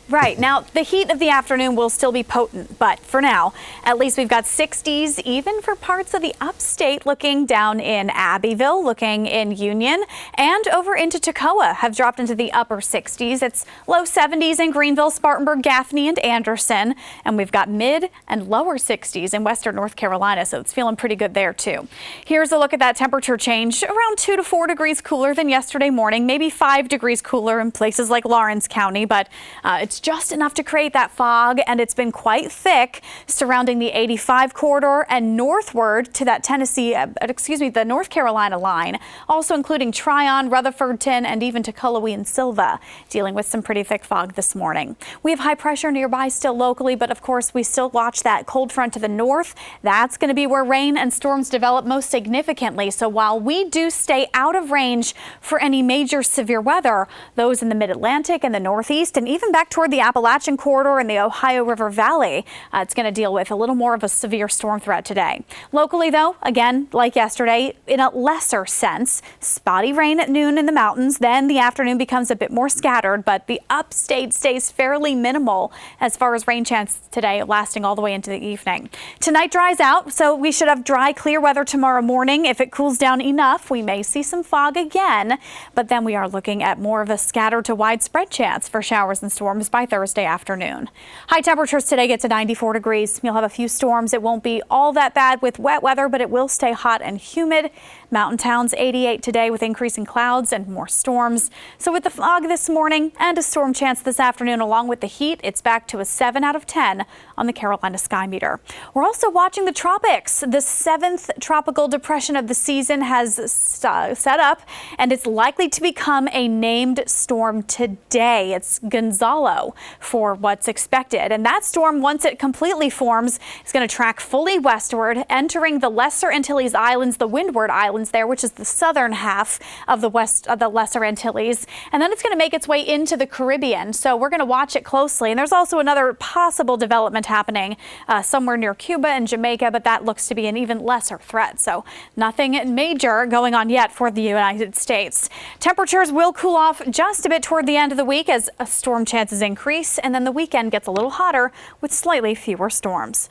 Right. Now, the heat of the afternoon will still be potent, but for now, at least we've got 60s even for parts of the upstate, looking down in Abbeville, looking in Union, and over into Toccoa have dropped into the upper 60s. It's low 70s in Greenville, Spartanburg, Gaffney, and Anderson, and we've got mid and lower 60s in western North Carolina, so it's feeling pretty good there too. Here's a look at that temperature change, around 2 to 4 degrees cooler than yesterday morning, maybe 5 degrees cooler in places like Lawrence County, but it's just enough to create that fog, and it's been quite thick surrounding the 85 corridor and northward to that the North Carolina line, also including Tryon, Rutherfordton, and even Tukwila and Silva, dealing with some pretty thick fog this morning. We have high pressure nearby still locally, but of course we still watch that cold front to the north. That's going to be where rain and storms develop most significantly. So while we do stay out of range for any major severe weather, those in the mid-Atlantic and the northeast and even back toward the Appalachian corridor and the Ohio River Valley, it's going to deal with a little more of a severe storm threat today. Locally, though, again, like yesterday, in a lesser sense, spotty rain at noon in the mountains. Then the afternoon becomes a bit more scattered, but the upstate stays fairly minimal as far as rain chance today, lasting all the way into the evening. Tonight dries out, so we should have dry, clear weather tomorrow morning. If it cools down enough, we may see some fog again, but then we are looking at more of a scattered to widespread chance for showers and storms by Thursday afternoon. High temperatures today get to 94 degrees. You'll have a few storms. It won't be all that bad with wet weather, but it will stay hot and humid. Mountain towns 88 today with increasing clouds and more storms. So with the fog this morning and a storm chance this afternoon along with the heat, it's back to a 7 out of 10 on the Carolina Sky Meter. We're also watching the tropics. The 7th tropical depression of the season has set up, and it's likely to become a named storm today. It's Gonzalo for what's expected. And that storm, once it completely forms, is going to track fully westward, entering the Lesser Antilles Islands, the Windward Islands there, which is the southern half of the Lesser Antilles. And then it's going to make its way into the Caribbean. So we're going to watch it closely. And there's also another possible development happening somewhere near Cuba and Jamaica, but that looks to be an even lesser threat. So nothing major going on yet for the United States. Temperatures will cool off just a bit toward the end of the week as storm chances increase, and then the weekend gets a little hotter with slightly fewer storms.